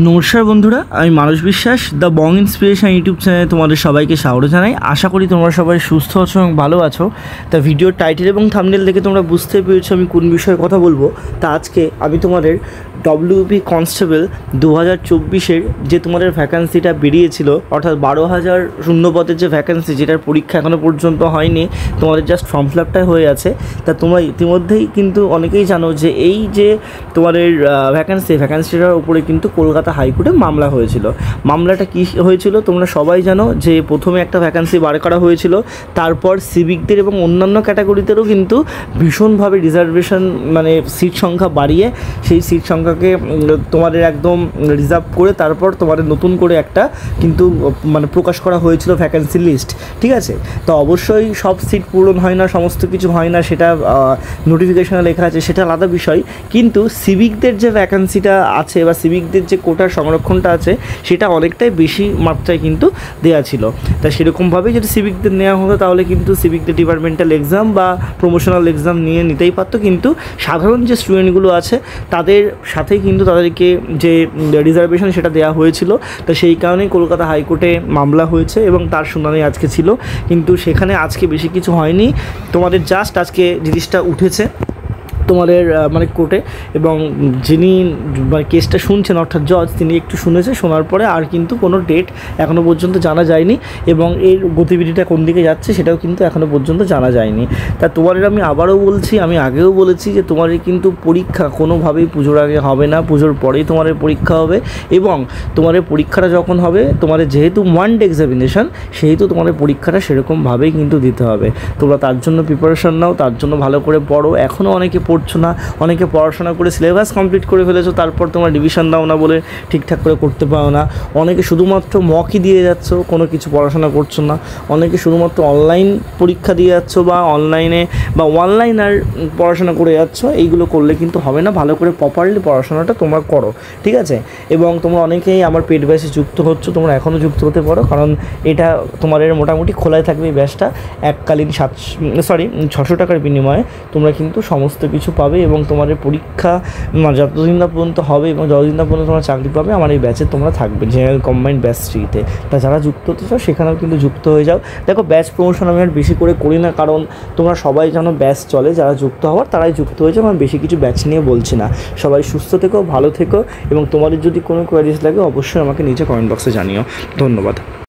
নমস্কার বন্ধুরা, আমি মানস বিশ্বাস দ্য বং ইন্সপিরেশন ইউটিউব চ্যানেলে তোমাদের সবাইকে স্বাগত জানাই। আশা করি তোমরা সবাই সুস্থ আছো এবং ভালো আছো। তা ভিডিওর টাইটেল এবং থাম্বনেল দেখে তোমরা বুঝতে পেরেছো আমি কোন বিষয়ে কথা বলবো। তা আজকে আমি তোমাদের ডব্লিউপি কনস্টেবল 2024-এর যে তোমাদের ভ্যাকান্সিটা বেরিয়েছিল, অর্থাৎ 12,000 শূন্যপদের যে ভ্যাকান্সি, যেটার পরীক্ষা এখনও পর্যন্ত হয়নি, তোমাদের জাস্ট ফর্ম ফিল আপটাই হয়ে আছে। তা তোমরা ইতিমধ্যেই কিন্তু অনেকেই জানো যে এই যে তোমাদের ভ্যাকান্সিটার উপরে কিন্তু কলকাতা হাইকোর্টে মামলা হয়েছিল। মামলাটা কী হয়েছিল তোমরা সবাই জানো, যে প্রথমে একটা ভ্যাকান্সি বার করা হয়েছিল, তারপর সিভিকদের এবং অন্যান্য ক্যাটাগরিতেরও কিন্তু ভীষণভাবে রিজার্ভেশন মানে সিট সংখ্যা বাড়িয়ে সেই সিট সংখ্যাকে তোমাদের একদম রিজার্ভ করে তারপর তোমাদের নতুন করে একটা কিন্তু মানে প্রকাশ করা হয়েছিল ভ্যাকান্সি লিস্ট। ঠিক আছে, তো অবশ্যই সব সিট পূরণ হয় না, সমস্ত কিছু হয় না, সেটা নোটিফিকেশনে লেখা আছে, সেটা আলাদা বিষয়। কিন্তু সিভিকদের যে ভ্যাকান্সিটা আছে বা সিভিকদের যে কোটার সংরক্ষণটা আছে, সেটা অনেকটাই বেশি মাত্রায় কিন্তু দেওয়া ছিল। তা সেরকমভাবেই যদি সিভিকদের নেওয়া হতো তাহলে কিন্তু সিভিকদের ডিপার্টমেন্টাল এক্সাম বা প্রমোশনাল এক্সাম নিতেই পারতো, কিন্তু সাধারণ যে স্টুডেন্টগুলো আছে তাদের সাথেই কিন্তু তাদেরকে যে রিজার্ভেশন সেটা দেওয়া হয়েছিল। তো সেই কারণেই কলকাতা হাইকোর্টে মামলা হয়েছে এবং তার শুনানি আজকে ছিল, কিন্তু সেখানে আজকে বেশি কিছু হয়নি। তোমাদের জাস্ট আজকে জিনিসটা উঠেছে তোমাদের মানে কোর্টে, এবং যিনি মানে কেসটা শুনছেন অর্থাৎ জজ, তিনি একটু শুনেছে, শোনার পরে আর কিন্তু কোনো ডেট এখনও পর্যন্ত জানা যায়নি এবং এর গতিবিধিটা কোন দিকে যাচ্ছে সেটাও কিন্তু এখনও পর্যন্ত জানা যায়নি। তা তোমাদের আমি আবারও বলছি, আমি আগেও বলেছি যে তোমাদের কিন্তু পরীক্ষা কোনোভাবেই পুজোর আগে হবে না, পুজোর পরেই তোমাদের পরীক্ষা হবে। এবং তোমাদের পরীক্ষাটা যখন হবে, তোমাদের যেহেতু ওয়ান ডে এক্সামিনেশান, সেহেতু তোমাদের পরীক্ষাটা সেরকমভাবেই কিন্তু দিতে হবে। তোমরা তার জন্য প্রিপারেশন নাও, তার জন্য ভালো করে পড়ো। এখনও অনেকে পড়ছো না, অনেকে পড়াশোনা করে সিলেবাস কমপ্লিট করে ফেলেছো, তারপর তোমরা ডিভিশন দাও না বলে ঠিকঠাক করে করতে পারো না। অনেকে শুধুমাত্র মকই দিয়ে যাচ্ছ, কোনো কিছু পড়াশোনা করছো না। অনেকে শুধুমাত্র অনলাইন পরীক্ষা দিয়ে যাচ্ছ বা অনলাইনে বা অনলাইন আর পড়াশোনা করে যাচ্ছ। এইগুলো করলে কিন্তু হবে না, ভালো করে প্রপারলি পড়াশোনাটা তোমরা করো, ঠিক আছে? এবং তোমরা অনেকেই আমার পেড ব্যাচে যুক্ত হচ্ছ, তোমরা এখনও যুক্ত হতে পারো, কারণ এটা তোমাদের মোটামুটি খোলাই থাকবে এই ব্যাচটা। এককালীন 600 টাকার বিনিময়ে তোমরা কিন্তু সমস্ত কিছু পাবে এবং তোমাদের পরীক্ষা যতদিন না পর্যন্ত হবে এবং যতদিন না পর্যন্ত তোমরা চাকরি পাবে, আমার এই ব্যাচে তোমরা থাকবে, জেনারেল কম্বাইন্ড ব্যাচ 3-তে। তা যারা যুক্ত হতে চাও সেখানেও কিন্তু যুক্ত হয়ে যাও। দেখো, ব্যাচ প্রমোশন আমি আর বেশি করে করি না, কারণ তোমরা সবাই জানো ব্যাচ চলে, যারা যুক্ত হওয়ার তারাই যুক্ত হয়ে যাও। আমি বেশি কিছু ব্যাচ নিয়ে বলছি না। সবাই সুস্থ থেকো, ভালো থেকো, এবং তোমাদের যদি কোনো কোয়ারিজ লাগে অবশ্যই আমাকে নিচে কমেন্ট বক্সে জানিও। ধন্যবাদ।